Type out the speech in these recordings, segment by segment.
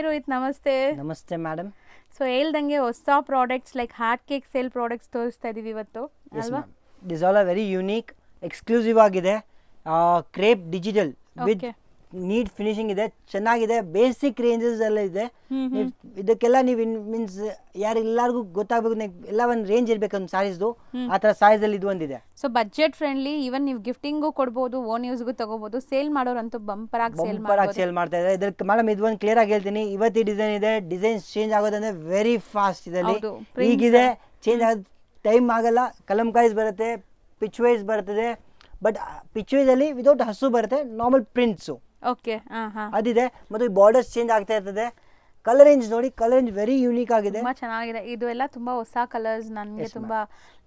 ರೋಹಿತ್ ನಮಸ್ತೆ. ನಮಸ್ತೆ madam. So ಹೇಳ್ದಂಗೆ ಹೊಸ products like heart cake sale products ತೋರಿಸ್ತಾ ಇದೀವಿ ಇವತ್ತು ಅಲ್ವಾ? This all are very unique, exclusive ಆಗಿದೆ. Crepe digital with neat finishing ಇದೆ, ಚೆನ್ನಾಗಿದೆ. ಬೇಸಿಕ್ ರೇಂಜಸ್ ಎಲ್ಲ ಇದೆ. ಇದಕ್ಕೆಲ್ಲ ನೀವು ಮೀನ್ಸ್ ಎಲ್ಲರಿಗೂ ಗೊತ್ತಾಗಬೇಕು, ಎಲ್ಲ ಒಂದು ರೇಂಜ್ ಇರಬೇಕು ಒಂದು ಸಾರೀಸ್ದು, ಆ ಥರ ಸಾರೀಸ್ ಅಲ್ಲಿ ಇದು ಒಂದಿದೆ. ಸೊ ಬಜೆಟ್ ಫ್ರೆಂಡ್ಲಿ, ಇವನ್ ನೀವು ಗಿಫ್ಟಿಂಗು ಕೊಡ್ಬೋದು, ಓನ್ ಯೂಸ್ಗೂ ತಗೋಬಹುದು. ಸೇಲ್ ಮಾಡೋರಂತೂ ಬಂಪರ್ ಆಗಿ ಸೇಲ್ ಮಾಡ್ತಾ ಇದ್ದಾರೆ. ಇದಕ್ಕೆ ಮೇಡಮ್ ಇದು ಒಂದು ಕ್ಲಿಯರ್ ಆಗಿ ಹೇಳ್ತೀನಿ, ಇವತ್ತು ಡಿಸೈನ್ ಇದೆ, ಡಿಸೈನ್ಸ್ ಚೇಂಜ್ ಆಗೋದಂದ್ರೆ ವೆರಿ ಫಾಸ್ಟ್ ಇದರಲ್ಲಿ. ಈಗಿದೆ ಚೇಂಜ್ ಆಗೋದು ಟೈಮ್ ಆಗಲ್ಲ. ಕಲಂಕಾರೀಸ್ ಬರುತ್ತೆ, ಪಿಚ್ ವೈಸ್ ಬರ್ತದೆ, ಬಟ್ ಪಿಚ್ ವೈಸ್ ಅಲ್ಲಿ ವಿತೌಟ್ ಹಸು ಬರುತ್ತೆ, ನಾರ್ಮಲ್ ಪ್ರಿಂಟ್ಸು ಓಕೆ ಅದಿದೆ. ಮತ್ತು ಬಾರ್ಡರ್ಸ್ ಚೇಂಜ್ ಆಗ್ತಾ ಇರ್ತದೆ. ಕಲರ್ ರೇಂಜ್ ನೋಡಿ, ಕಲರ್ ರೇಂಜ್ ವೆರಿ ಯೂನಿಕ್ ಆಗಿದೆ, ತುಂಬಾ ಚೆನ್ನಾಗಿದೆ. ಇದು ಎಲ್ಲ ತುಂಬಾ ಹೊಸ ಕಲರ್ಸ್, ನನಗೆ ತುಂಬಾ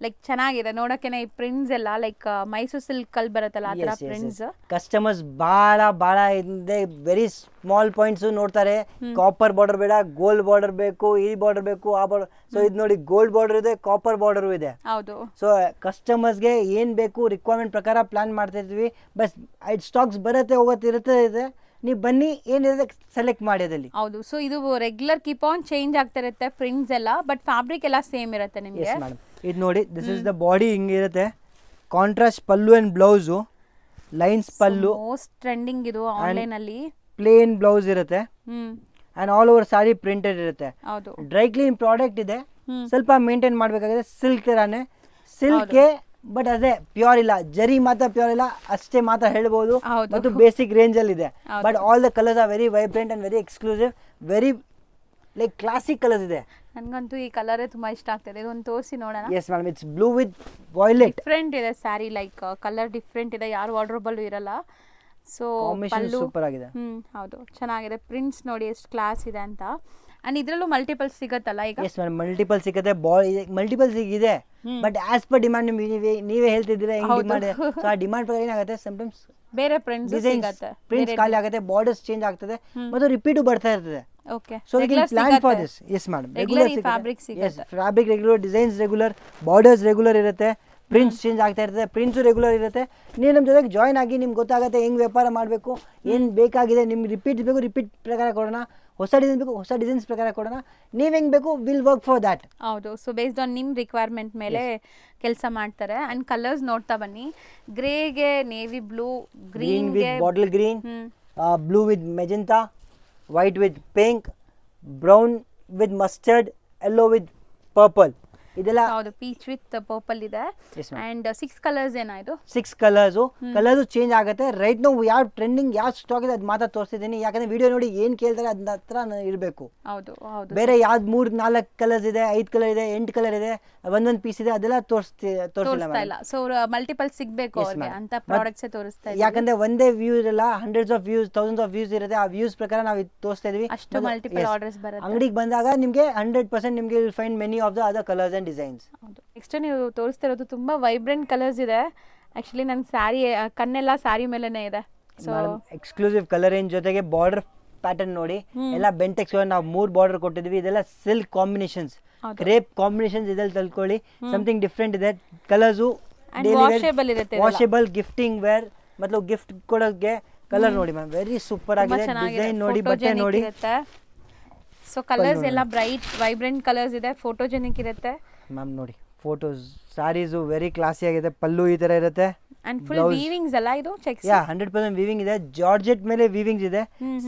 ಲೈಕ್ ಚೆನ್ನಾಗಿದೆ ನೋಡೋಕೆನೆ. ಈ ಪ್ರಿಂಟ್ಸ್ ಎಲ್ಲ ಲೈಕ್ ಮೈಸೂರು ಸಿಲ್ಕ್ ಅಲ್ಲಿ ಬರುತ್ತಲ್ಲ ಆ ತರ ಪ್ರಿಂಟ್ಸ್. ಕಸ್ಟಮರ್ಸ್ ಬಹಳ ಇದೆ. ವೆರಿ ಸ್ಮಾಲ್ ಪಾಯಿಂಟ್ಸ್ ನೋಡ್ತಾರೆ. ಕಾಪರ್ ಬಾರ್ಡರ್ ಬೇಡ, ಗೋಲ್ಡ್ ಬಾರ್ಡರ್ ಬೇಕು, ಈ ಬಾರ್ಡರ್ ಬೇಕು, ಆ ಬಾರ್ಡರ್. ಸೊ ಇದು ನೋಡಿ, ಗೋಲ್ಡ್ ಬಾರ್ಡರ್ ಇದೆ, ಕಾಪರ್ ಬಾರ್ಡರ್ ಇದೆ. ಹೌದು. ಸೊ ಕಸ್ಟಮರ್ಸ್ಗೆ ಏನ್ ಬೇಕು ರಿಕ್ವೈರ್ಮೆಂಟ್ ಪ್ರಕಾರ ಪ್ಲಾನ್ ಮಾಡ್ತಾ ಇರ್ತೀವಿ. ಬಸ್ ಸ್ಟಾಕ್ಸ್ ಬರುತ್ತೆ ಹೋಗುತ್ತೆ ಇರುತ್ತೆ, ನೀವು ಬನ್ನಿ, ಏನಿದೆ ಸೆಲೆಕ್ಟ್ ಮಾಡಿ ಅದಲ್ಲಿ. ಹೌದು. ಸೊ ಇದು ರೆಗ್ಯುಲರ್ ಕೀಪ್ ಆನ್ ಚೇಂಜ್ ಆಗ್ತಾ ಇರುತ್ತೆ ಪ್ರಿಂಟ್ಸ್ ಎಲ್ಲ, ಬಟ್ ಫ್ಯಾಬ್ರಿಕ್ ಎಲ್ಲ ಸೇಮ್ ಇರುತ್ತೆ ನಿಮಗೆ. Yes madam. ಇದು ನೋಡಿ, ದಿಸ್ ಇಸ್ ದ ಬಾಡಿ, ಹಿಂಗಿರುತ್ತೆ. Contrast pallu and blouse, lines pallu, most trending ಇದು ಆನ್ಲೈನ್ ಅಲ್ಲಿ. ಪ್ಲೇನ್ ಬ್ಲೌಸ್ ಇರುತ್ತೆ and all over sari printed ಇರುತ್ತೆ. ಹೌದು. ಡ್ರೈ ಕ್ಲೀನ್ ಪ್ರಾಡಕ್ಟ್ ಇದೆ, ಸ್ವಲ್ಪ ಮೇಂಟೈನ್ ಮಾಡಬೇಕಾಗಿದೆ. ಸಿಲ್ಕ್ ತರಾನೇ ಸಿಲ್ಕೆ, ಬಟ್ ಅದೇ ಪ್ಯೂರ್ ಇಲ್ಲ, ಜರಿ ಮಾತ್ರ ಪ್ಯೂರ್ ಇಲ್ಲ ಅಷ್ಟೇ ಮಾತ್ರ ಹೇಳ್ಬೋದು. ಮತ್ತು ಬೇಸಿಕ್ ರೇಂಜ್ ಅಲ್ಲಿ ಇದೆ. But all the colours are very vibrant and very exclusive, very like classic colours ಇದೆ. ನನಗಂತೂ ಈ ಕಲರೇ ತುಂಬಾ ಇಷ್ಟ ಆಗ್ತಿದೆ. ಇದೊಂದು ತೋರಿಸಿ ನೋಡೋಣ. Yes madam, it's blue with violet. Different ಇದೆ ಸ್ಯಾರಿ, ಲೈಕ್ ಕಲರ್ ಡಿಫ್ರೆಂಟ್ ಇದೆ, ಯಾರು ವಾರ್ಡ್ರೋಬ್ ಇರಲ್ಲ. ಸೊ ಪಲ್ಲು ಸೂಪರ್ ಆಗಿದೆ. ಹೌದು, ಚೆನ್ನಾಗಿದೆ. ಪ್ರಿಂಟ್ಸ್ ನೋಡಿ ಎಷ್ಟು ಕ್ಲಾಸ್ ಇದೆ ಅಂತ. ಅಂಡ್ ಇದ್ರಲ್ಲೂ ಮಲ್ಟಿಪಲ್ ಸಿಗತ್ತಲ್ಲ ಈಗ? ಎಸ್ ಮೇಡಮ್, ಮಲ್ಟಿಪಲ್ ಸಿಗುತ್ತೆ. ಮಲ್ಟಿಪಲ್ ಸಿಗಿದೆ, ಬಟ್ ಆಸ್ ಪರ್ ಡಿಮಾಂಡ್ ನೀವೇ ಹೇಳ್ತಿದ್ದೀರಾ ಹೆಂಗ್ ಡಿಮಾಂಡ್ ಇದೆ. ಸೊ ಆ ಡಿಮಾಂಡ್ ಪ್ರಕಾರ ಏನಾಗುತ್ತೆ, ಸಮಟೈಮ್ಸ್ ಬೇರೆ ಪ್ರಿಂಟ್ಸ್ ಸಿಗುತ್ತೆ, ಪ್ರಿಂಟ್ಸ್ ಖಾಲಿ ಆಗುತ್ತೆ, ಬಾರ್ಡರ್ಸ್ ಚೇಂಜ್ ಆಗ್ತದೆ, ಮತ್ತು ರಿಪೀಟ್ ಬರ್ತಾ ಇರ್ತದೆ. Okay. So we can plan for this. Yes madam, regular fabric ಸಿಗುತ್ತೆ. Fabric regular, designs regular, borders regular ಇರುತ್ತೆ, ಪ್ರಿಂಟ್ಸ್ ಚೇಂಜ್ ಆಗ್ತಾ ಇರ್ತದೆ, ಪ್ರಿಂಟ್ಸು ರೆಗ್ಯುಲರ್ ಇರುತ್ತೆ. ನೀವು ನಮ್ಮ ಜೊತೆಗೆ ಜಾಯ್ನ್ ಆಗಿ ನಿಮ್ಗೆ ಗೊತ್ತಾಗುತ್ತೆ ಹೆಂಗ್ ವ್ಯಾಪಾರ ಮಾಡಬೇಕು, ಏನು ಬೇಕಾಗಿದೆ. ನಿಮ್ಗೆ ರಿಪೀಟ್ ಬೇಕು, ರಿಪೀಟ್ ಪ್ರಕಾರ ಕೊಡೋಣ. ಹೊಸ ಡಿಸೈನ್ ಬೇಕು, ಹೊಸ ಡಿಸೈನ್ಸ್ ಪ್ರಕಾರ ಕೊಡೋಣ. ನೀವು ಹೆಂಗ್ ಬೇಕು, ವಿಲ್ ವರ್ಕ್ ಫಾರ್ ದ್ಯಾಟ್. ಹೌದು. ಸೊ ಬೇಸ್ಡ್ ಆನ್ ನಿಮ್ಮ ರಿಕ್ವೈರ್ಮೆಂಟ್ ಮೇಲೆ ಕೆಲಸ ಮಾಡ್ತಾರೆ. ಅಂಡ್ ಕಲರ್ಸ್ ನೋಡ್ತಾ ಬನ್ನಿ. ಗ್ರೇಗೆ navy blue, green with bottle green, blue with magenta, white with pink, brown with mustard, yellow with purple. ಇದೆಲ್ಲ ಹೌದು, ಪೀಚ್ ವಿತ್ ಪರ್ಪಲ್ ಇದೆ. ಅಂಡ್ 6 ಕಲರ್ಸ್ ಏನಾಯ್ತು? 6 ಕಲರ್ಸು ಚೇಂಜ್ ಆಗುತ್ತೆ. ರೈಟ್ ನಾವು ಯಾವ ಟ್ರೆಂಡಿಂಗ್ ಯಾವ ಸ್ಟಾಕ್ ಇದೆ ಅದು ಮಾತ್ರ ತೋರಿಸ್ತಿದ್ದೀನಿ, ಯಾಕಂದ್ರೆ ವಿಡಿಯೋ ನೋಡಿ ಏನ್ ಕೇಳ್ತಾರೆ ಅದ್ರ ಹತ್ರ ಇರಬೇಕು. ಹೌದು ಹೌದು. ಬೇರೆ ಯಾವ್ದು 3-4 ಕಲರ್ಸ್ ಇದೆ, 5 ಕಲರ್ ಇದೆ, 8 ಕಲರ್ ಇದೆ, ಒಂದೊಂದು ಪೀಸ್ ಇದೆ, ಅದೆಲ್ಲ ತೋರಿಸ್ತಾ ಇಲ್ಲ. ಸೊ ಮಲ್ಟಿಪಲ್ ಸಿಗಬೇಕು ಅವ್ರಿಗೆ ಅಂತ ಪ್ರಾಡಕ್ಟ್ಸ್ ತೋರಿಸ್ತಾ ಇದ್ದೀವಿ. ಯಾಕಂದ್ರೆ ಒಂದೇ ವ್ಯೂ ಇರಲ್ಲ, hundreds of views, thousands of views ಇರುತ್ತೆ. ಆ ವ್ಯೂಸ್ ಪ್ರಕಾರ ನಾವು ತೋರಿಸ್ತಾ ಇದೀವಿ. ಅಷ್ಟು ಮಲ್ಟಿಪಲ್ ಆರ್ಡರ್ಸ್ ಬರುತ್ತೆ. ಅಂಗಡಿಗೆ ಬಂದಾಗ ನಿಮಗೆ 100% ನಿಮಗೆ find many of the other colours and designs. ಹೌದು. ನೆಕ್ಸ್ಟ್ ನೀವು ತೋರಿಸ್ತಿರೋದು ತುಂಬಾ ವೈಬ್ರೆಂಟ್ ಕಲರ್ಸ್ ಇದೆ. ಆಕ್ಚುಲಿ ನನ್ನ ಸ್ಯಾರಿ ಕಣ್ಣೆಲ್ಲ ಸ್ಯಾರಿ ಮೇಲೆನೇ ಇದೆ. ಸೊ ಎಕ್ಸ್ಕ್ಲೂಸಿವ್ ಕಲರ್ ರೇಂಜ್ ಜೊತೆಗೆ ಬಾರ್ಡರ್ ಪ್ಯಾಟರ್ನ್ ನೋಡಿ, ಎಲ್ಲ ಬೆಂಟೆಕ್ಸ್ ನಾವು 3 ಬಾರ್ಡರ್ ಕೊಟ್ಟಿದ್ವಿ. ಇದೆಲ್ಲ ಸಿಲ್ಕ್ ಕಾಂಬಿನೇಷನ್ಸ್, ಕ್ರೇಪ್ ಕಾಂಬಿನೇಷನ್ಸ್ ಇದ್ರಲ್ಲಿ ತಲ್ಕೊಳ್ಳಿ. ಸಮಥಿಂಗ್ ಡಿಫ್ರೆಂಟ್ ಇದೆ. ಕಲರ್ಸು ವಾಷೇಬಲ್, ಗಿಫ್ಟಿಂಗ್ ವೇರ್, ಮತ್ತು ಗಿಫ್ಟ್ ಕೊಡೋಕೆ ಕಲರ್ ನೋಡಿ ಮ್ಯಾಮ್, ವೆರಿ ಸೂಪರ್ ಆಗಿದೆ. ಡಿಸೈನ್ ನೋಡಿ, ಬಟ್ಟೆ ನೋಡಿ. ಸೊ ಕಲರ್ಸ್ ಎಲ್ಲ ಬ್ರೈಟ್ ವೈಬ್ರೆಂಟ್ ಕಲರ್ಸ್ ಇದೆ, ಫೋಟೋಜೆನಿಕ್ ಇರುತ್ತೆ ಮ್ಯಾಮ್. ನೋಡಿ ಫೋಟೋಸ್, ಸ್ಯಾರೀಸು ವೆರಿ ಕ್ಲಾಸಿ ಆಗಿದೆ. ಪಲ್ಲು ಈ ತರ ಇರುತ್ತೆ. ಅಂಡ್ ಫುಲ್ ವೀವಿಂಗ್ಸ್ ಅಲ್ಲ ಇದು? ಚೆಕ್ಸ್. 100% ವೀವಿಂಗ್ ಇದೆ. ಜಾರ್ಜೆಟ್ ಮೇಲೆ ವೀವಿಂಗ್ಸ್ ಇದೆ,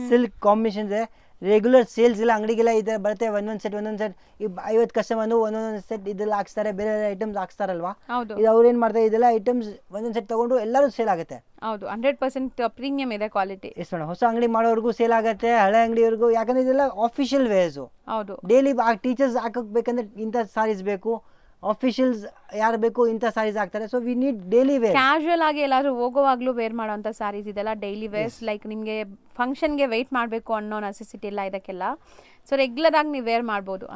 ಸಿಲ್ಕ್ ಕಾಂಬಿನೇಷನ್ ಇದೆ. ರೆಗ್ಯುಲರ್ ಸೇಲ್ಸ್ ಇಲ್ಲ, ಅಂಗಡಿಗೆಲ್ಲ ಇದೆ ಬರುತ್ತೆ. ಒಂದೊಂದು ಸೆಟ್ ಈ 50 ಕಸ್ಟಮರ್ ಒಂದೊಂದು ಸೆಟ್ ಇದೆಲ್ಲ ಹಾಕ್ಸ್ತಾರೆ, ಬೇರೆ ಐಟಮ್ಸ್ ಹಾಕ್ಸ್ತಾರಲ್ವಾ. ಇದು ಅವ್ರು ಏನ್ ಮಾಡ್ತಾರೆ, ಇದೆಲ್ಲ ಐಟಮ್ಸ್ ಒಂದೊಂದು ಸೆಟ್ ತಗೊಂಡು ಎಲ್ಲರೂ ಸೇಲ್ ಆಗುತ್ತೆ. ಹೌದು, 100% ಪ್ರೀಮಿಯಂ ಇದೆ ಕ್ವಾಲಿಟಿ. ಎಸ್ ಮೇಡಮ್, ಹೊಸ ಅಂಗಡಿ ಮಾಡೋರ್ಗೂ ಸೇಲ್ ಆಗುತ್ತೆ, ಹಳೆ ಅಂಗಡಿಯವ್ರಿಗೂ. ಯಾಕಂದ್ರೆ ಇದೆಲ್ಲ ಆಫಿಷಿಯಲ್ ವೇರ್ಸು. ಹೌದು, ಡೈಲಿ ಟೀಚರ್ಸ್ ಹಾಕಬೇಕಂದ್ರೆ ಇಂಥ ಸಾರೀಸ್ ಬೇಕು, ಆಫಿಷಿಯಲ್ಸ್ ಯಾರು ಬೇಕು ಇಂಥ ಸಾರೀಸ್ ಹಾಕ್ತಾರೆ. So we need daily wear. Casual ಆಗಿ ಎಲ್ಲಾದ್ರೂ ಹೋಗೋವಾಗ್ಲೂ ವೇರ್ ಮಾಡೋಂಥ ಸಾರೀಸ್ ಇದೆಲ್ಲ ಡೈಲಿ ವೇರ್ಸ್. ಲೈಕ್ ನಿಮಗೆ ಫಂಕ್ಷನ್ಗೆ ವೆಯ್ಟ್ ಮಾಡಬೇಕು ಅನ್ನೋ ನೆಸೆಸಿಟಿ ಇಲ್ಲ ಇದಕ್ಕೆಲ್ಲ. ಸೊ ರೆಗ್ಯುಲರ್ ಆಗಿ ನೀವು ವೇರ್ ಮಾಡ್ಬೋದು.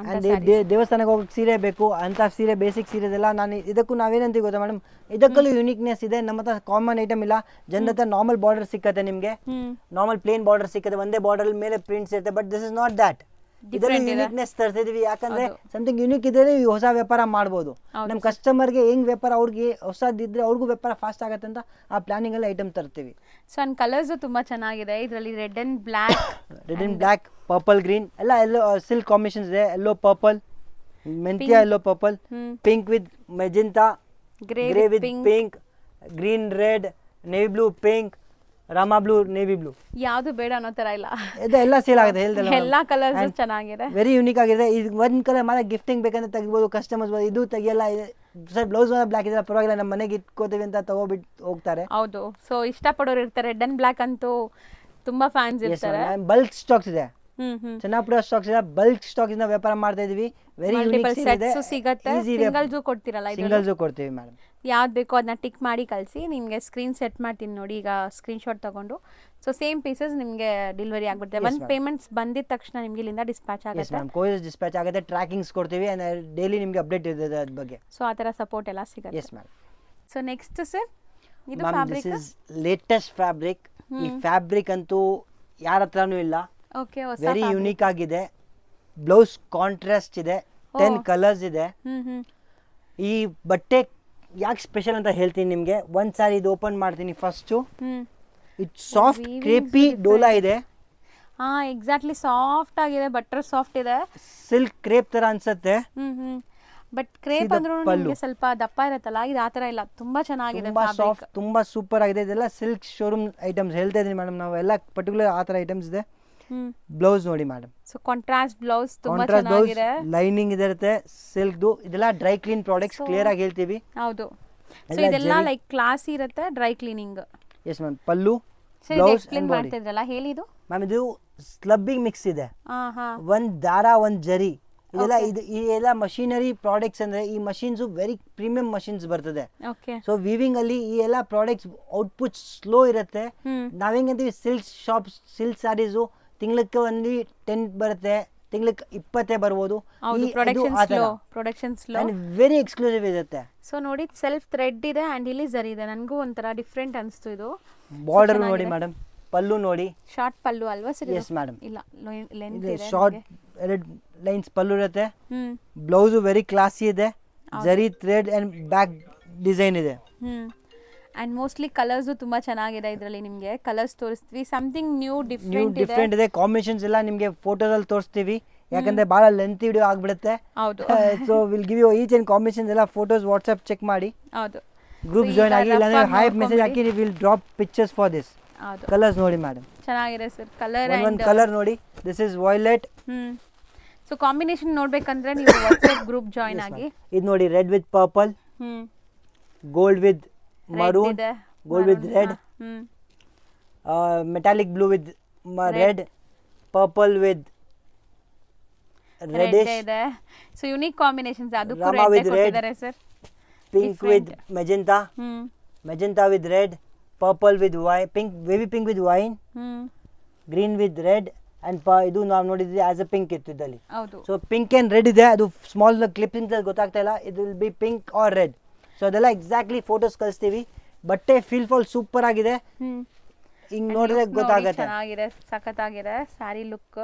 ದೇವಸ್ಥಾನಕ್ಕೆ ಹೋಗಕ್ಕೆ ಸೀರೆ ಬೇಕು ಅಂತ ಸೀರೆ, ಬೇಸಿಕ್ ಸೀರೆ ಇದೆಲ್ಲ ನಾನು ಇದಕ್ಕೂ ನಾವೇನಂತೀವಿ ಗೊತ್ತಾ ಮೇಡಮ್, ಇದಕ್ಕಲ್ಲೂ ಯುನಿಕ್ನೆಸ್ ಇದೆ. ನಮ್ಮ ಹತ್ರ ಕಾಮನ್ ಐಟಮ್ ಇಲ್ಲ. ಜನರ ಹತ್ರ ನಾರ್ಮಲ್ ಬಾರ್ಡರ್ ಸಿಕ್ಕತ್ತೆ, ನಿಮಗೆ ನಾರ್ಮಲ್ ಪ್ಲೇನ್ ಬಾರ್ಡರ್ ಸಿಕ್ಕತ್ತೆ, ಒಂದೇ ಬಾರ್ಡರ್ ಮೇಲೆ ಪ್ರಿಂಟ್ಸ್ ಇರುತ್ತೆ. But this is not that. ಇದರಲ್ಲಿ ಯುನಿಕ್ನೆಸ್ ತರ್ತಿದೀವಿ, ಯಾಕಂದ್ರೆ ಸಮಥಿಂಗ್ ಯುನಿಕ್ ಇದ್ರೆ ಈ ಹೊಸ ವ್ಯಾಪಾರ ಮಾಡ್ಬೋದು. ನಮ್ಮ ಕಸ್ಟಮರ್ಗೆ ಹೆಂಗ್ ವ್ಯಾಪಾರ ಅವ್ರಿಗೆ ಹೊಸದಿದ್ರೆ ಅವ್ರಿಗೂ ವ್ಯಾಪಾರ ಫಾಸ್ಟ್ ಆಗತ್ತೆ ಅಂತ ಆ ಪ್ಲಾನಿಂಗ್ ಅಲ್ಲಿ ಐಟಮ್ ತರ್ತೀವಿ. ಸೊ ಅಂಡ್ ಕಲರ್ಸ್ ತುಂಬಾ ಚೆನ್ನಾಗಿದೆ ಇದರಲ್ಲಿ, red and black, purple green ಎಲ್ಲ ಎಲ್ಲೋ ಸಿಲ್ಕ್ ಕಾಂಬಿನೇಷನ್ಸ್ ಇದೆ. ಎಲ್ಲೋ ಪರ್ಪಲ್, ಮೆಂತ್ಯ yellow purple, pink with magenta, grey with pink, green red, navy blue pink, Rama blue, navy blue, ಯಾವುದು ಬೇಡ ಅನ್ನೋ ತರ ಇಲ್ಲ, ಎಲ್ಲ ಸೇಲ್ ಆಗುತ್ತೆ ಹೇಳ್ದಲ್ಲ. ಎಲ್ಲಾ ಕಲರ್ಸ್ ಚೆನ್ನಾಗಿದೆ, ವೆರಿ ಯೂನಿಕ್ ಆಗಿದೆ. ಇದು ಒಂದ್ ಕಲರ್ ಮಾತ್ರ ಗಿಫ್ಟಿಂಗ್ ಬೇಕಂದ್ರೆ ತೆಗಿಬೋದು ಕಸ್ಟಮರ್ಸ್. ಇದು ತೆಗಿಯಲ್ಲ ಸರ್, ಬ್ಲೌಸ್ ಬ್ಲಾಕ್ ಇದೆ ಪರವಾಗಿಲ್ಲ ನಮ್ಮ ಮನೆಗೆ ಇಟ್ಕೋತೀವಿ ಅಂತ ತಗೋಬಿಟ್ಟು ಹೋಗ್ತಾರೆ. ಹೌದು, ಸೊ ಇಷ್ಟಪಡೋರು ಇರ್ತಾರೆ. ರೆಡ್ ಅಂಡ್ ಬ್ಲ್ಯಾಕ್ ಅಂತೂ ತುಂಬಾ ಫ್ಯಾನ್ಸ್ ಇರ್ತಾರೆ. ಬಲ್ಕ್ ಸ್ಟಾಕ್ಸ್ ಇದೆ, ಚೆನ್ನಾಗಿ ಸ್ಟಾಕ್ಸ್ ಇದೆ. ಬಲ್ಕ್ ಸ್ಟಾಕ್ಸ್ ಇಂದ ವ್ಯಾಪಾರ ಮಾಡ್ತಾ ಇದೀವಿ. ವೆರಿ ಯೂನಿಕ್ ಇದೆ, ಸಿಗುತ್ತೆ. ಸಿಂಗಲ್ಸ್ ಕೊಡ್ತಿರಲ್ಲ, ಸಿಂಗಲ್ಸ್ ಕೊಡ್ತೀವಿ ಮೇಡಮ್. ಯಾವ್ದು ಬೇಕೋ ಅದನ್ನ ಟಿಕ್ ಮಾಡಿ ಕಳಿಸಿ, ನಿಮಗೆ ಸ್ಕ್ರೀನ್ ಸೆಟ್ ಮಾಡ್ತೀನಿ ನೋಡಿ ಈಗ ಸ್ಕ್ರೀನ್ ಶಾಟ್ ತಗೊಂಡು. ಸೊ ಸೇಮ್ ಪೀಸಸ್ ನಿಮಗೆ ಡೆಲಿವರಿ ಆಗ್ಬಿಡುತ್ತೆ. ಒಂದು ಪೇಮೆಂಟ್ಸ್ ಬಂದಿದ ತಕ್ಷಣ ನಿಮಗೆ ಇಲ್ಲಿಂದ ಡಿಸ್ಪ್ಯಾಚ್ ಆಗುತ್ತೆ. ಕೊರಿಯರ್ ಡಿಸ್ಪ್ಯಾಚ್ ಆಗುತ್ತೆ, ಟ್ರ್ಯಾಕಿಂಗ್ಸ್ ಕೊಡ್ತೀವಿ, ಡೈಲಿ ನಿಮಗೆ ಅಪ್ಡೇಟ್ ಇರುತ್ತೆ ಅದ್ರ ಬಗ್ಗೆ. ಸೊ ಆ ಥರ ಸಪೋರ್ಟ್ ಎಲ್ಲ ಸಿಗುತ್ತೆ. Yes ma'am. So next sir, ಇದು fabric, this is latest fabric. ಈ ಫ್ಯಾಬ್ರಿಕ್ ಅಂತೂ ಯಾರ ಹತ್ರನೂ ಇಲ್ಲ. ಓಕೆ, ವೆರಿ ಯೂನಿಕ್ ಆಗಿದೆ. ಬ್ಲೌಸ್ ಕಾಂಟ್ರಾಸ್ಟ್ ಇದೆ, 10 ಕಲರ್ಸ್ ಇದೆ. ಈ ಬಟ್ಟೆ ಯಾಕೆ ಸ್ಪೆಷಲ್ ಅಂತ ಹೇಳ್ತೀನಿ ನಿಮಗೆ. ಒಂದ್ ಸಾರಿ ಇದು ಓಪನ್ ಮಾಡ್ತೀನಿ first. It soft crispy Dhola ಇದೆ. ಹಾ, ಎಕ್ಸಾಕ್ಟ್ಲಿ ಸಾಫ್ಟ್ ಆಗಿದೆ, ಬಟರ್ ಸಾಫ್ಟ್ ಇದೆ, ಸಿಲ್ಕ್ ಕ್ರೇಪ್ ತರ ಅನ್ಸುತ್ತೆ. ಬಟ್ ಕ್ರೇಪ್ ಅಂದ್ರೂ ನಿಮಗೆ ಸ್ವಲ್ಪ ದಪ್ಪ ಇರುತ್ತಲ್ಲ, ಇದು ಆತರ ಇಲ್ಲ, ತುಂಬಾ ಚೆನ್ನಾಗಿದೆ. ತುಂಬಾ ಸಾಫ್ಟ್, ತುಂಬಾ ಸೂಪರ್ ಆಗಿದೆ. ಇದೆಲ್ಲ ಸಿಲ್ಕ್ ಶೋರೂಮ್ ಐಟಮ್ಸ್ ಹೇಳ್ತಾ ಇದೀನಿ ಮೇಡಮ್ ನಾವು. ಎಲ್ಲ ಪರ್ಟಿಕ್ಯುಲರ್ ಆ ತರ ಐಟಮ್ಸ್ ಇದೆ. ಬ್ಲೌಸ್ ನೋಡಿ ಮೇಡಮ್. ಸೊ ಕಾಂಟ್ರಾಸ್ಟ್ ಬ್ಲೌಸ್ ತುಂಬಾ ಚೆನ್ನಾಗಿದೆ. ಲೈನಿಂಗ್ ಇರುತ್ತೆ ಸಿಲ್ಕ್ದು. ಇದೆಲ್ಲ ಡ್ರೈ ಕ್ಲೀನ್ ಪ್ರಾಡಕ್ಟ್ಸ್, ಕ್ಲಿಯರ್ ಆಗಿ ಹೇಳ್ತೀವಿ. ಹೌದು, ಸೊ ಇದೆಲ್ಲ ಲೈಕ್ ಕ್ಲಾಸಿ ಇರುತ್ತೆ, dry cleaning. Yes ma'am. Pallu, blouse explain ಮಾಡ್ತಿದ್ರಲ್ಲ, ಹೇಳಿ. ಇದು ಮ್ಯಾಮ್ ಇದು ಸ್ಲಬ್ಬಿಂಗ್ ಮಿಕ್ಸ್ ಇದೆ. ಒಂದ್ ದಾರ, ಒಂದ್ ಜರಿ, ಇದೆಲ್ಲ ಇದೆಲ್ಲ ಮಷೀನರಿ ಪ್ರಾಡಕ್ಟ್ಸ್. ಅಂದ್ರೆ ಈ ಮಷೀನ್ಸ್ ವೆರಿ ಪ್ರೀಮಿಯಂ ಮಷೀನ್ಸ್ ಬರ್ತದೆ. ಸೊ ವೀವಿಂಗ್ ಅಲ್ಲಿ ಈ ಎಲ್ಲ ಪ್ರಾಡಕ್ಟ್ಸ್ ಔಟ್ಪುಟ್ ಸ್ಲೋ ಇರುತ್ತೆ. ನಾವ್ ಹೆಂಗಂತೀವಿ ಸಿಲ್ಕ್ ಶಾಪ್ಸ್, ಸಿಲ್ಕ್ ಸ್ಯಾರೀಸು ತಿಂಗ್ಳಕ್ಕೆ ಒಂದು 10 ಬರುತ್ತೆ, ತಿಂಗ್ಳಕ್ಕೆ 20 ಬರ್ಬೋದು. ಪ್ರೊಡಕ್ಷನ್ ಸ್ಲೋ, ವೆರಿ ಎಕ್ಸ್ಕ್ಲೂಸಿವ್ ಇರುತ್ತೆ. ಸೊ ನೋಡಿ, ಸೆಲ್ಫ್ ಥ್ರೆಡ್ ಇದೆ ಅಂಡ್ ಇಲ್ಲಿ ಜರಿ ಇದೆ. ನನಗೂ ಒಂಥರ ಡಿಫ್ರೆಂಟ್ ಅನಿಸ್ತು ಇದು. ಬಾರ್ಡರ್ ನೋಡಿ ಮೇಡಮ್, ಪಲ್ಲು ನೋಡಿ. ಶಾರ್ಟ್ ಪಲ್ಲು ಅಲ್ವಾ ಸರ್? Yes madam. ಇಲ್ಲ, ಲೆಂತ್ ಇದೆ. ಶಾರ್ಟ್ 2 ಲೈನ್ಸ್ ಪಲ್ಲು ಇರುತ್ತೆ. ಬ್ಲೌಸ್ ವೆರಿ ಕ್ಲಾಸಿ ಇದೆ, ಜರಿ ಥ್ರೆಡ್ ಅಂಡ್ ಬ್ಯಾಕ್ ಡಿಸೈನ್ ಇದೆ. ಅಂಡ್ ಮೋಸ್ಟ್ಲಿ ಕಲರ್ಸ್ ತುಂಬಾ ಚೆನ್ನಾಗಿದೆ. ಇದರಲ್ಲಿ ನಿಮಗೆ ಕಲರ್ಸ್ ತೋರಿಸ್ತೀವಿ, ಸಮಥಿಂಗ್ ನ್ಯೂ ಡಿಫ್ರೆಂಟ್ ಇದೆ. ಕಾಂಬಿನೇಷನ್ಸ್ ಎಲ್ಲ ನಿಮಗೆ ಫೋಟೋಸ್ ಅಲ್ಲಿ ತೋರಿಸ್ತೀವಿ, ಯಾಕಂದ್ರೆ ಬಹಳ ಲೆಂತ್ ವಿಡಿಯೋ ಆಗ್ಬಿಡುತ್ತೆ. ಹೌದು. So will give you each and combinations ಎಲ್ಲ ಫೋಟೋಸ್ ವಾಟ್ಸ್ಆಪ್ ಚೆಕ್ ಮಾಡಿ. ಹೌದು. ಗ್ರೂಪ್ ಜಾಯಿನ್ ಆಗಿ, ಇಲ್ಲ ಅಂದ್ರೆ ಹೈ ಮೆಸೇಜ್ ಹಾಕಿ, will drop pictures for this. ಹೌದು. ಕಲರ್ಸ್ ನೋಡಿ ಮೇಡಮ್, ಚೆನ್ನಾಗಿದೆ ಸರ್ ಕಲರ್. ಒಂದು ಕಲರ್ ನೋಡಿ, this is violet. So combination ನೋಡ್ಬೇಕಂದ್ರೆ ನೀವು ವಾಟ್ಸ್ಆಪ್ ಗ್ರೂಪ್ ಜಾಯಿನ್ ಆಗಿ. ಇದು ನೋಡಿ, red with purple, gold with maroon, gold with red, metallic blue with red, purple with reddish, so unique combinations. ಅದಕ್ಕೂ red ಕೊಟ್ಟಿದ್ದಾರೆ sir. pink with magenta, magenta with red, purple with wine, pink, baby pink with wine, green with red, and ಇದು ನಾವು ನೋಡಿದ್ವಿ as a pink ಇತ್ತು ಇದರಲ್ಲಿ. So pink and red ಇದೆ. ಅದು small clipping ಗೊತ್ತಾಗ್ತಾ ಇಲ್ಲ, ಇದು will be pink or red. So ಅದೆಲ್ಲ ಎಕ್ಸಾಕ್ಟ್ಲಿ ಫೋಟೋಸ್ ಕಳಿಸ್ತೀವಿ. ಬಟ್ಟೆ ಫೀಲ್ ಫಾಲ್ ಸೂಪರ್ ಆಗಿದೆ, ಹಿಂಗ್ ನೋಡಿದ್ರೆ ಗೊತ್ತಾಗುತ್ತೆ. ಚೆನ್ನಾಗಿದೆ, ಸಖತ್ತಾಗಿದೆ sari look.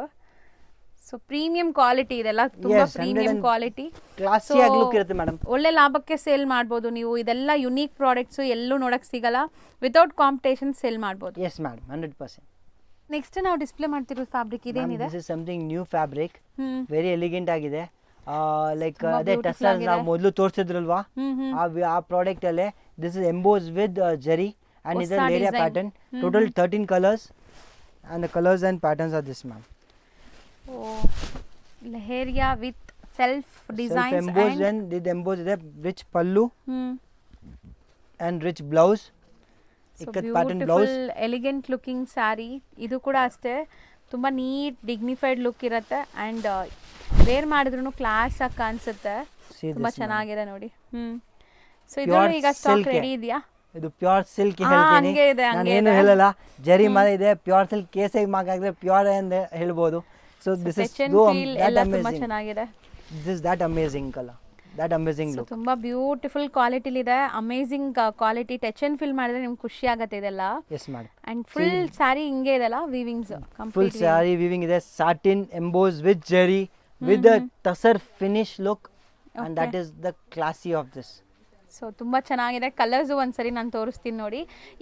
So premium quality ಇದೆಲ್ಲ, ತುಂಬಾ ಪ್ರೀಮಿಯಂ ಕ್ವಾಲಿಟಿ, ಕ್ಲಾಸಿ ಆಗಿ ಲುಕ್ ಇರುತ್ತೆ ಮೇಡಮ್. ಒಳ್ಳೆ ಲಾಭಕ್ಕೆ ಸೇಲ್ ಮಾಡ್ಬೋದು ನೀವು. ಇದೆಲ್ಲ ಯುನೀಕ್ ಪ್ರಾಡಕ್ಟ್ಸ್, ಎಲ್ಲೂ ನೋಡಕ್ ಸಿಗಲ್ಲ. ವಿತೌಟ್ ಕಾಂಪಿಟೇಷನ್ ಸೇಲ್ ಮಾಡ್ಬೋದು. Yes madam, 100%. ನೆಕ್ಸ್ಟ್ ನಾವು ಡಿಸ್ಪ್ಲೇ ಮಾಡ್ತಿರೋ ಫ್ಯಾಬ್ರಿಕ್ ಇದೇನಿದೆ? This is something new fabric, very elegant ಆಗಿದೆ. ಲೈಕ್ ಅದೇ ಟಸಲ್ಸ್ ನಾವು ಮೊದಲು ತೋರಿಸಿದ್ರಲ್ವಾ, ಆ ಪ್ರಾಡಕ್ಟ್ ಅಲ್ಲೇ. This is emboss with zari and is a leheriya pattern. Total 13 colours and the colours and patterns are this ma'am. Leheriya with self designs emboss and ಇದು emboss ಇದೆ. Rich pallu and rich blouse, ikat pattern blouse. Elegant looking sari. ಇದು ಕೂಡ ಅಷ್ಟೇ, ತುಂಬಾ neat dignified look ಇರುತ್ತೆ and wear ಮಾಡಿದ್ರು class ಆಗಿ ಕಾಣಿಸುತ್ತೆ. ತುಂಬಾ ಚೆನ್ನಾಗಿದೆ ನೋಡಿ. ಸೊ ಇದರಲ್ಲಿ ಈಗ ಸ್ಟಾಕ್ ರೆಡಿ ಇದೆಯಾ? ಇದು ಪ್ಯೂರ್ ಸಿಲ್ಕ್ ಹೇಳ್ತೀನಿ, ನಾನು ಏನು ಹೇಳಲ್ಲ. ಜರಿ ಮೇಲೆ ಇದೆ, ಪ್ಯೂರ್ ಸಿಲ್ಕ್ ಕೇಸಾಗಿ ಮಾಗಾದ್ರೆ ಪ್ಯೂರ್ ಅಂತ ಹೇಳ್ಬೋದು. ಸೊ ದಿಸ್ ಇಸ್ ತುಂಬಾ ಚೆನ್ನಾಗಿದೆ. This is that amazing colour. that amazing so look. ತುಂಬ ಬ್ಯೂಟಿಫುಲ್ ಕ್ವಾಲಿಟಿಲಿದೆ, amazing quality. Touch and feel ಮಾಡಿದ್ರೆ ನಿಮ್ಗೆ ಖುಷಿ ಆಗುತ್ತೆ ಇದೆಲ್ಲ. Yes madam. And full sari ಹಿಂಗೆ ಇದೆಲ್ಲ weavings Full complete. saree weaving ಇದೆ, satin embossed with zari with the tussar finish look, and that is the classy of this. So ತುಂಬ ಚೆನ್ನಾಗಿದೆ. ಕಲರ್ಸು ಒಂದ್ಸರಿ ನಾನು ತೋರಿಸ್ತೀನಿ ನೋಡಿ.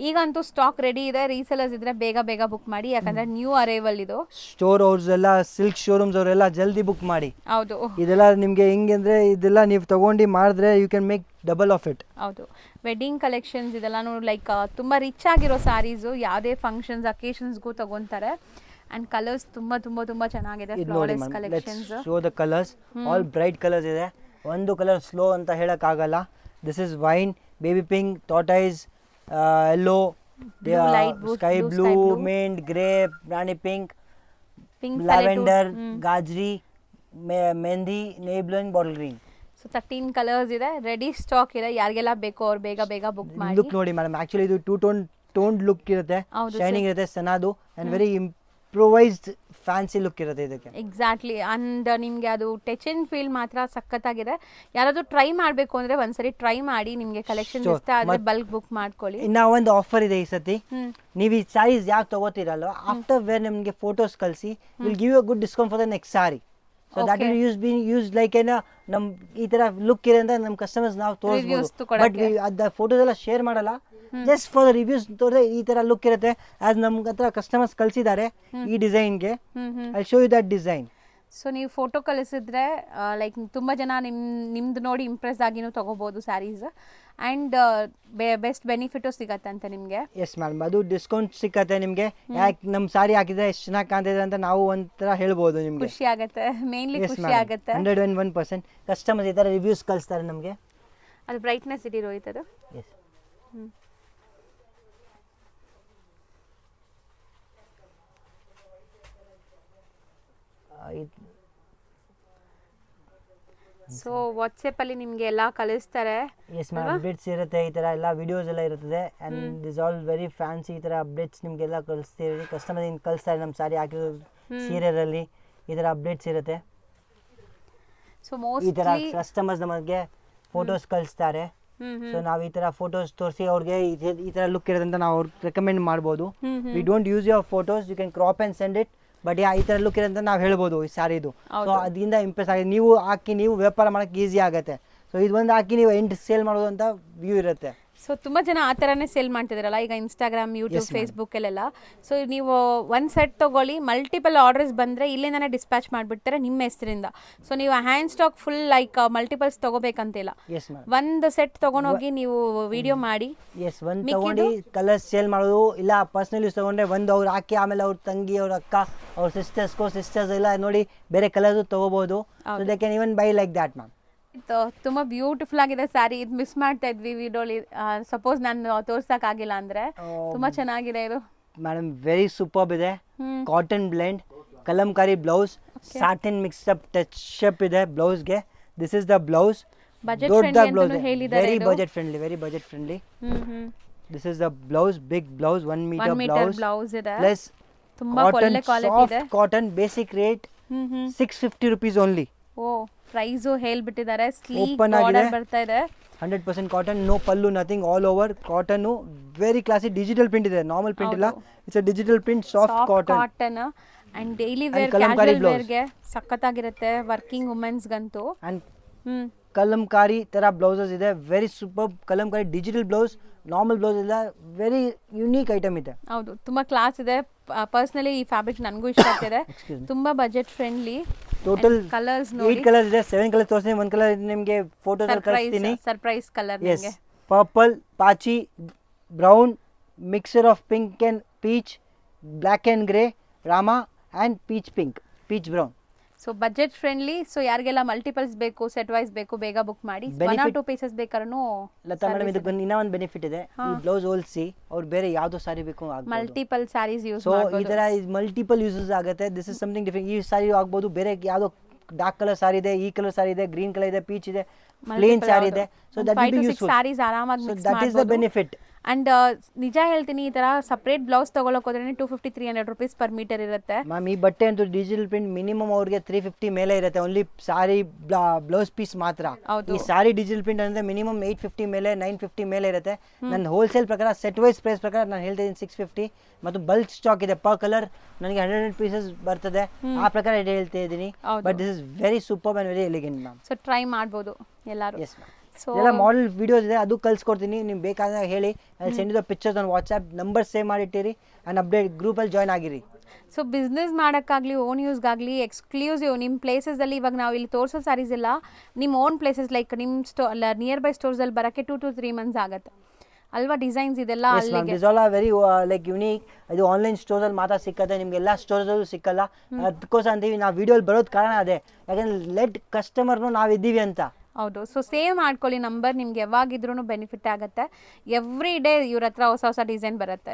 ಈಗಂತೂ ಸ್ಟಾಕ್ ರೆಡಿ ಇದೆ, ರೀಸೆಲರ್ಸ್ ಇದ್ರೆ ಬೇಗ ಬೇಗ ಬುಕ್ ಮಾಡಿ, ಯಾಕಂದ್ರೆ ನ್ಯೂ ಅರೈವಲ್ ಇದು. ಸ್ಟೋರ್ ಅವ್ರಸ್ ಎಲ್ಲ, ಸಿಲ್ಕ್ ಶೋರೂಮ್ಸ್ ಅವರೆಲ್ಲ ಜಲ್ದಿ ಬುಕ್ ಮಾಡಿ. ಹೌದು ಇದೆಲ್ಲ ನಿಮಗೆ ಹೆಂಗೆ ಅಂದರೆ ಇದೆಲ್ಲ ನೀವು ತಗೊಂಡು ಮಾಡಿದ್ರೆ you can make double of it. ಹೌದು, ವೆಡ್ಡಿಂಗ್ ಕಲೆಕ್ಷನ್ಸ್ ಇದೆಲ್ಲನೂ ಲೈಕ್ ತುಂಬ ರಿಚ್ ಆಗಿರೋ ಸ್ಯಾರೀಸು, ಯಾವುದೇ ಫಂಕ್ಷನ್ಸ್ ಅಕೇಶನ್ಸ್ಗೂ ತಗೊತಾರೆ. ಆ್ಯಂಡ್ ಕಲರ್ಸ್ ತುಂಬ ತುಂಬ ತುಂಬ ಚೆನ್ನಾಗಿದೆ. ಇದು ನೋಡಿ flawless collections. Show the colours, all bright colours ಇದೆ. ಒಂದು ಕಲರ್ ಸ್ಲೋ ಅಂತ ಹೇಳೋಕ್ಕಾಗಲ್ಲ. This is wine, baby pink, tortoise, yellow, sky blue, mint, grey, rani pink, lavender, gajri, mehndi, navy blue, bottle green. So 13 colours ಇದೆ, ರೆಡಿ ಸ್ಟಾಕ್ ಇದೆ. ಯಾರಿಗೆಲ್ಲ ಬೇಕೋ ಅವ್ರು ಬೇಗ ಬೇಗ ಬುಕ್ ಮಾಡಿ. ಲುಕ್ ನೋಡಿ ಮೇಡಮ್, ಆಕ್ಚುಲಿ ಇದು ಟೋನ್ ಲುಕ್ ಇರುತ್ತೆ, ಶೈನಿಂಗ್ ಇರುತ್ತೆ, ಸನಾದು and very improvised fancy look ಇರುತ್ತೆ ಇದಕ್ಕೆ. ಎಕ್ಸಾಕ್ಟ್ಲಿ. ಅಂಡ್ ನಿಮಗೆ ಅದು ಟಚ್ ಆ್ಯಂಡ್ ಫೀಲ್ ಮಾತ್ರ ಸಖತ್ತಾಗಿದೆ. ಯಾರಾದರೂ ಟ್ರೈ ಮಾಡಬೇಕು ಅಂದರೆ ಒಂದ್ಸರಿ ಟ್ರೈ ಮಾಡಿ, ನಿಮಗೆ ಕಲೆಕ್ಷನ್ ಇಷ್ಟ ಆದರೆ ಬಲ್ಕ್ ಬುಕ್ ಮಾಡ್ಕೊಳ್ಳಿ. ಇನ್ನು ಒಂದು ಆಫರ್ ಇದೆ ಈ ಸತಿ. ನೀವು ಈ ಸ್ಯಾರೀಸ್ ಯಾಕೆ ತಗೋತೀರಲ್ವ, ಆಫ್ಟರ್ ವೇರ್ ನಿಮಗೆ ಫೋಟೋಸ್ ಕಳಿಸಿ, will give you a good discount for the next sari. So that will use like ಏನೋ ನಮ್ಮ ಈ ಥರ ಲುಕ್ ಇದೆ ಅಂತ ನಮ್ಮ ಕಸ್ಟಮರ್ಸ್ ನಾವು ತೋರಿಸ್ಬೋದು. ಬಟ್ ಅದು ಫೋಟೋಸ್ ಎಲ್ಲ ಶೇರ್ ಮಾಡಲ್ಲ, ಜಸ್ಟ್ ಫಾರ್ ದ ರಿವ್ಯೂಸ್ ತೋರಿದ್ರೆ ಈ ಥರ ಲುಕ್ ಇರುತ್ತೆ. ಆಸ್ ನಮ್ಗೆ ಹತ್ರ ಕಸ್ಟಮರ್ಸ್ ಕಳಿಸಿದ್ದಾರೆ ಈ ಡಿಸೈನ್ಗೆ, I show you that design. So ನೀವು ಫೋಟೋ ಕಳಿಸಿದ್ರೆ ಲೈಕ್ ತುಂಬ ಜನ ನಿಮ್ದು ನೋಡಿ ಇಂಪ್ರೆಸ್ ಆಗಿನೂ ತೊಗೋಬೋದು ಸ್ಯಾರೀಸ್. ಆ್ಯಂಡ್ ಬೆಸ್ಟ್ ಬೆನಿಫಿಟು ಸಿಗತ್ತೆ ಅಂತ ನಿಮಗೆ. ಎಸ್ ಮೇಡಮ್, ಅದು ಡಿಸ್ಕೌಂಟ್ ಸಿಕ್ಕತ್ತೆ ನಿಮಗೆ. ಯಾಕೆ ನಮ್ಮ ಸಾರಿ ಹಾಕಿದ್ರೆ ಎಷ್ಟು ಚೆನ್ನಾಗಿ ಕಾಣ್ತಿದೆ ಅಂತ ನಾವು ಒಂಥರ ಹೇಳ್ಬೋದು ನಿಮಗೆ. ಖುಷಿ ಆಗುತ್ತೆ, ಮೇನ್ಲಿ ಖುಷಿ ಆಗುತ್ತೆ. 101% ಕಸ್ಟಮರ್ಸ್ ಈ ಥರ ರಿವ್ಯೂಸ್ ಕಳಿಸ್ತಾರೆ ನಮಗೆ. ಅದು ಬ್ರೈಟ್ನೆಸ್ ಇಟ್ಟಿರೋ ಇದು. ಎಸ್. ಸೊ ವಾಟ್ಸಪ್ಪಲ್ಲಿ ನಿಮಗೆ ಎಲ್ಲ ಕಳಿಸ್ತಾರೆ. ಎಸ್ ಮ್ಯಾಮ್, ಅಪ್ಡೇಟ್ಸ್ ಇರುತ್ತೆ, ಈ ಥರ ಎಲ್ಲ ವಿಡಿಯೋಸ್ ಎಲ್ಲ ಇರ್ತದೆ. And this all very fancy. ಈ ಥರ ಅಪ್ಡೇಟ್ಸ್ ನಿಮಗೆಲ್ಲ ಕಳಿಸ್ತೀರಿ, ಕಸ್ಟಮರ್ ಹಿಂಗೆ ಕಳಿಸ್ತಾರೆ. ನಮ್ಮ ಸಾರಿ ಹಾಕಿರೋ ಸೀರಿಯಲಲ್ಲಿ ಈ ಥರ ಅಪ್ಡೇಟ್ಸ್ ಇರುತ್ತೆ. ಸೊ ಈ ಥರ ಕಸ್ಟಮರ್ಸ್ ನಮಗೆ ಫೋಟೋಸ್ ಕಳಿಸ್ತಾರೆ. ಸೊ ನಾವು ಈ ಥರ ಫೋಟೋಸ್ ತೋರಿಸಿ ಅವ್ರಿಗೆ ಈ ಥರ ಲುಕ್ ಇರುತ್ತೆ ಅಂತ ನಾವು ಅವ್ರಿಗೆ ರೆಕಮೆಂಡ್ ಮಾಡ್ಬೋದು. We don't use your photos, you can crop and send it. But ಈ ಥರ ಲುಕ್ ಇರುತ್ತೆ ಅಂತ ನಾವು ಹೇಳ್ಬೋದು ಈ ಸ್ಯಾರಿದು. ಸೊ ಅದರಿಂದ ಇಂಪ್ರೆಸ್ ಆಗಿದೆ, ನೀವು ಹಾಕಿ ನೀವು ವ್ಯಾಪಾರ ಮಾಡೋಕ್ಕೆ ಈಸಿ ಆಗುತ್ತೆ. ಸೊ ಇದು ಒಂದು ಹಾಕಿ ನೀವು ಎಂಟು ಸೇಲ್ ಮಾಡೋದು ಅಂತ ವ್ಯೂ ಇರುತ್ತೆ. ಸೊ ತುಂಬ ಜನ ಆ ಥರನೇ ಸೇಲ್ ಮಾಡ್ತಿದ್ದಾರಲ್ಲ ಈಗ ಇನ್ಸ್ಟಾಗ್ರಾಮ್, ಯೂಟ್ಯೂಬ್, ಫೇಸ್ಬುಕ್ಕಲ್ಲೆಲ್ಲ. ಸೊ ನೀವು ಒಂದು ಸೆಟ್ ತೊಗೊಳ್ಳಿ, ಮಲ್ಟಿಪಲ್ ಆರ್ಡರ್ಸ್ ಬಂದರೆ ಇಲ್ಲಿಂದನೇ ಡಿಸ್ಪ್ಯಾಚ್ ಮಾಡಿಬಿಡ್ತಾರೆ ನಿಮ್ಮ ಹೆಸರಿಂದ. ಸೊ ನೀವು hand stock full like multiples ತೊಗೋಬೇಕಂತಿಲ್ಲ. ಒಂದು ಸೆಟ್ ತೊಗೊಂಡೋಗಿ ನೀವು ವಿಡಿಯೋ ಮಾಡಿ. ಎಸ್, ಒಂದು ತೊಗೊಂಡು ಕಲರ್ಸ್ ಸೇಲ್ ಮಾಡೋದು, ಇಲ್ಲ ಪರ್ಸ್ನಲ್ ಯೂಸ್ ತೊಗೊಂಡ್ರೆ ಒಂದು ಅವ್ರು ಹಾಕಿ ಆಮೇಲೆ ಅವ್ರ ತಂಗಿ, ಅವ್ರ ಅಕ್ಕ, ಅವ್ರ ಸಿಸ್ಟರ್ಸ್ ಎಲ್ಲ ನೋಡಿ ಬೇರೆ ಕಲರ್ಸು ತೊಗೋಬೋದು. So they can even by like that ma'am. ತುಂಬ ಬ್ಯೂಟಿಫುಲ್ ಆಗಿದೆ ಸ್ಯಾರಿ. ಇದು ಮಿಸ್ ಮಾಡ್ತಾ ಇದ್ವಿ ವಿಡಿಯೋಲಿ, ಸಪೋಸ್ ನಾನು ತೋರ್ಸಕ್ಕಾಗಿಲ್ಲ ಅಂದರೆ. ತುಂಬ ಚೆನ್ನಾಗಿದೆ ಇದು ಮೇಡಮ್, ವೆರಿ ಸೂಪರ್ಬ್ ಇದೆ. Cotton blend, kalamkari blouse, satin mix up touch up ಇದೆ ಬ್ಲೌಸ್ಗೆ. ದಿಸ್ ಇಸ್ ದ ಬ್ಲೌಸ್, ದೊಡ್ಡ blouse, very budget friendly. This is the blouse, big blouse, 1 metre blouse ಇದೆ. ಪ್ಲಸ್ ತುಂಬಾ ಒಳ್ಳೆ ಕ್ವಾಲಿಟಿ ಇದೆ. Cotton, basic rate 650 rupees only. Oh, price ಹೇಳ್ಬಿಟ್ಟಿದ್ದಾರೆ. Sleek border ಬರ್ತಾ ಇದೆ. 100% cotton, no pallu, nothing, all over cotton. Very classy. Digital print ಇದೆ, normal print ಇಲ್ಲ. It's a digital print, soft cotton. And daily wear, casual ವೇರ್ಗೆ ಸಖತ್ತಾಗಿರುತ್ತೆ, working ವುಮೆನ್ಸ್ಗಂತೂ. And kalamkari ತರ blouses ಇದೆ, very super. Kalamkari digital blouse, normal blouse ಇಲ್ಲ, very unique item ಇದೆ. ಹೌದು, ತುಂಬಾ ಕ್ಲಾಸ್ ಇದೆ. ಪರ್ಸನಲಿ ಈ ಫ್ಯಾಬ್ರಿಕ್ ನನಗೂ ಇಷ್ಟ ಆಗ್ತಿದೆ. ತುಂಬಾ budget friendly. Total colours 8 colours ಇದೆ, 7 ಕಲರ್ಸ್ ತೋರಿಸ್ತೀನಿ. ಒಂದು ಕಲರ್ ನಿಮಗೆ ಫೋಟೋಸ್ ಅಲ್ಲಿ ಕಳಿಸ್ತೀನಿ. ಸರ್ಪ್ರೈಸ್ ಕಲರ್ ನಿಮಗೆ. ಪರ್ಪಲ್, ಪಾಚಿ, brown, mixer of pink and peach, black and grey, ರಾಮಾ and peach pink, peach brown. So budget friendly. So ಯಾರಿಗೆಲ್ಲ ಮಲ್ಟಿಪಲ್ಸ್ ಬೇಕು, ಸೆಟ್ ವೈಸ್ ಬೇಕು, ಬೇಗ ಬುಕ್ ಮಾಡಿ. 1 or 2 ಪೀಸಸ್ ಬೇಕಾದ್ರೂ. ಲತಾ ಮೇಡಮ್, ಇದು ಇನ್ನೂ ಒಂದು ಬೆನಿಫಿಟ್ ಇದೆ. ಈ ಬ್ಲೌಸ್ ಹೋಲಿಸಿ ಅವ್ರು ಬೇರೆ ಯಾವ್ದೋ ಸಾರಿ ಬೇಕು ಮಲ್ಟಿಪಲ್ ಸ್ಯಾರೀಸ್ ಯೂಸ್ ಸೊ ಈ ತರ ಮಲ್ಟಿಪಲ್ ಯೂಸಸ್ ಆಗುತ್ತೆ. This is something different. ಈ ಸಾರಿ ಆಗ್ಬೋದು, ಬೇರೆ ಯಾವ್ದೋ ಡಾರ್ಕ್ ಕಲರ್ ಸಾರಿ ಇದೆ, ಈ ಕಲರ್ ಸಾರಿ ಇದೆ, ಗ್ರೀನ್ ಕಲರ್ ಇದೆ, ಪೀಚ್ ಇದೆ, ಪ್ಲೇನ್ ಸಾರಿ ಇದೆ. So that will be useful. Sarees ಆರಾಮಾಗಿ mix that is the benefit. And ನಿಜ ಹೇಳ್ತೀನಿ, ಈ ಥರ ಸಪ್ರೇಟ್ ಬ್ಲೌಸ್ ತೊಗೊಳಕ್ಕೆ ಹೋದ್ರೆ 250-300 ರುಪೀಸ್ ಪರ್ ಮೀಟರ್ ಇರುತ್ತೆ ಮ್ಯಾಮ್. ಈ ಬಟ್ಟೆ ಅಂತೂ ಡಿಜಿಟಲ್ ಪ್ರಿಂಟ್ ಮಿನಿಮಮ್ ಅವ್ರಿಗೆ 350 ಮೇಲೆ ಇರುತ್ತೆ, ಓನ್ಲಿ ಸಾರಿ ಬ್ಲೌಸ್ ಪೀಸ್ ಮಾತ್ರ. ಈ ಸಾರಿ ಡಿಜಿಟಲ್ ಪ್ರಿಂಟ್ ಅಂದರೆ ಮಿನಿಮಮ್ 850 ಮೇಲೆ 950 ಮೇಲೆ ಇರುತ್ತೆ. ನನ್ನ ಹೋಲ್ಸೇಲ್ ಪ್ರಕಾರ ಸೆಟ್ ವೈಸ್ ಪ್ರೈಸ್ ಪ್ರಕಾರ ನಾನು ಹೇಳ್ತಾ ಇದ್ದೀನಿ 650, ಮತ್ತು ಬಲ್ಕ್ ಸ್ಟಾಕ್ ಇದೆ ಪರ್ ಕಲರ್ ನನಗೆ 100 ಪೀಸಸ್ ಬರ್ತದೆ, ಆ ಪ್ರಕಾರ ಹೇಳ್ತಾ ಇದ್ದೀನಿ. But this is very super and very elegant ma'am. So try ಮಾಡ್ಬೋದು ಎಲ್ಲರೂ. Yes ma'am. ಎಲ್ಲ ಮಾಡೆಲ್ ವಿಡಿಯೋಸ್ ಇದೆ, ಅದು ಕಳ್ಸ್ಕೊಡ್ತೀನಿ, ನಿಮ್ಗೆ ಬೇಕಾದಾಗ ಹೇಳಿ. ಅಲ್ಲಿ send the pictures on WhatsApp, number save ಮಾಡಿಟ್ಟಿರಿ ಆ್ಯಂಡ್ ಅಪ್ಡೇಟ್ ಗ್ರೂಪಲ್ಲಿ ಜಾಯ್ನ್ ಆಗಿರಿ. ಸೊ ಬಿಸ್ನೆಸ್ ಮಾಡೋಕ್ಕಾಗಲಿ ಓನ್ ಯೂಸ್ಗಾಗಲಿ ಎಕ್ಸ್ಕ್ಲೂಸಿವ್ ನಿಮ್ಮ ಪ್ಲೇಸಸಲ್ಲಿ, ಇವಾಗ ನಾವು ಇಲ್ಲಿ ತೋರಿಸೋ ಸ್ಯಾರೀಸ್ ಎಲ್ಲ ನಿಮ್ಮ ಓನ್ ಪ್ಲೇಸಸ್ ಲೈಕ್ ನಿಮ್ಮ ಅಲ್ಲ ನಿಯರ್ ಬೈ ಸ್ಟೋರ್ಸಲ್ಲಿ ಬರೋಕ್ಕೆ 2 to 3 months ಆಗುತ್ತೆ ಅಲ್ವಾ? ಡಿಸೈನ್ಸ್ ಇದೆಲ್ಲ ಅಲ್ಲಿಗೆ ವೆರಿ ಲೈಕ್ ಯುನೀಕ್. ಇದು ಆನ್ಲೈನ್ ಸ್ಟೋರ್ಸಲ್ಲಿ ಮಾತ್ರ ಸಿಕ್ಕತ್ತೆ, ನಿಮ್ಗೆ ಎಲ್ಲ ಸ್ಟೋರ್ಸಲ್ಲೂ ಸಿಕ್ಕಲ್ಲ. ಅದಕ್ಕೋಸ್ಕರ ಅಂತೀವಿ ನಾವು ವಿಡಿಯೋಲಿ ಬರೋದು ಕಾರಣ ಅದೇ, ಯಾಕಂದ್ರೆ ಲೆಟ್ ಕಸ್ಟಮರ್ನು ನಾವಿದ್ದೀವಿ ಅಂತ. ಹೌದು. ಸೊ ಸೇವ್ ಮಾಡ್ಕೊಳ್ಳಿ ನಂಬರ್, ನಿಮ್ಗೆ ಯಾವಾಗಿದ್ರೂ ಬೆನಿಫಿಟ್ ಆಗುತ್ತೆ. ಎವ್ರಿ ಡೇ ಇವ್ರ ಹತ್ರ ಹೊಸ ಹೊಸ ಡಿಸೈನ್ ಬರುತ್ತೆ,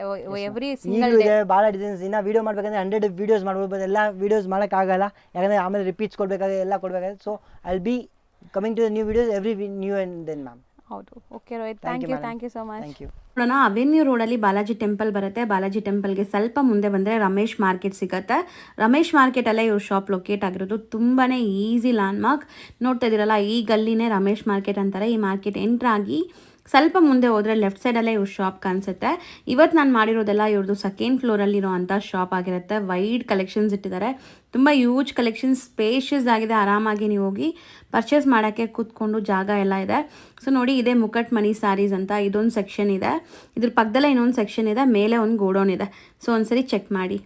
ಎವ್ರಿ ಸಿಂಗಲ್ ಡೇ ಭಾಳ ಡಿಸೈನ್ಸ್. ಇನ್ನು ವೀಡಿಯೋ ಮಾಡ್ಬೇಕಂದ್ರೆ 100 ವೀಡಿಯೋಸ್ ಮಾಡ್ಬೋದು, ಎಲ್ಲ ವೀಡಿಯೋಸ್ ಮಾಡೋಕ್ಕಾಗಲ್ಲ, ಯಾಕಂದರೆ ಆಮೇಲೆ ರಿಪೀಟ್ಸ್ ಕೊಡಬೇಕಾದ್ರೆ ಎಲ್ಲ ಕೊಡಬೇಕಾಗುತ್ತೆ. So I will be coming to the new videos every new and then ma'am. ಹೌದು. Okay Rohit, thank you so much. Thank you. ನೋಡೋಣ, ಅವೆನ್ಯೂ ರೋಡಲ್ಲಿ ಬಾಲಾಜಿ ಟೆಂಪಲ್ ಬರುತ್ತೆ. ಬಾಲಾಜಿ ಟೆಂಪಲ್ಗೆ ಸ್ವಲ್ಪ ಮುಂದೆ ಬಂದರೆ ರಮೇಶ್ ಮಾರ್ಕೆಟ್ ಸಿಗುತ್ತೆ. ರಮೇಶ್ ಮಾರ್ಕೆಟಲ್ಲೇ ಇವ್ರ ಶಾಪ್ ಲೊಕೇಟ್ ಆಗಿರೋದು. ತುಂಬಾ ಈಸಿ ಲ್ಯಾಂಡ್ಮಾರ್ಕ್. ನೋಡ್ತಾ ಇದ್ದೀರಲ್ಲ, ಈ ಗಲ್ಲಿನೇ ರಮೇಶ್ ಮಾರ್ಕೆಟ್ ಅಂತಾರೆ. ಈ ಮಾರ್ಕೆಟ್ ಎಂಟ್ರ್ ಆಗಿ ಸ್ವಲ್ಪ ಮುಂದೆ ಹೋದರೆ ಲೆಫ್ಟ್ ಸೈಡಲ್ಲೇ ಇವ್ರ ಶಾಪ್ ಕಾಣಿಸುತ್ತೆ. ಇವತ್ತು ನಾನು ಮಾಡಿರೋದೆಲ್ಲ ಇವ್ರದ್ದು ಸೆಕೆಂಡ್ ಫ್ಲೋರಲ್ಲಿರೋ ಅಂಥ ಶಾಪ್ ಆಗಿರುತ್ತೆ. ವೈಡ್ ಕಲೆಕ್ಷನ್ಸ್ ಇಟ್ಟಿದ್ದಾರೆ, ತುಂಬ ಯೂಜ್ ಕಲೆಕ್ಷನ್ಸ್, ಸ್ಪೇಷಿಯಸ್ ಆಗಿದೆ. ಆರಾಮಾಗಿ ನೀವು ಹೋಗಿ ಪರ್ಚೇಸ್ ಮಾಡೋಕ್ಕೆ ಕೂತ್ಕೊಂಡು ಜಾಗ ಎಲ್ಲ ಇದೆ. ಸೊ ನೋಡಿ, ಇದೇ ಮುಕಟ್ ಮನಿ ಸ್ಯಾರೀಸ್ ಅಂತ ಇದೊಂದು ಸೆಕ್ಷನ್ ಇದೆ, ಇದ್ರ ಪಕ್ಕದಲ್ಲೇ ಇನ್ನೊಂದು ಸೆಕ್ಷನ್ ಇದೆ, ಮೇಲೆ ಒಂದು ಗೋಡೌನ್ ಇದೆ. ಸೊ ಒಂದ್ಸರಿ ಚೆಕ್ ಮಾಡಿ.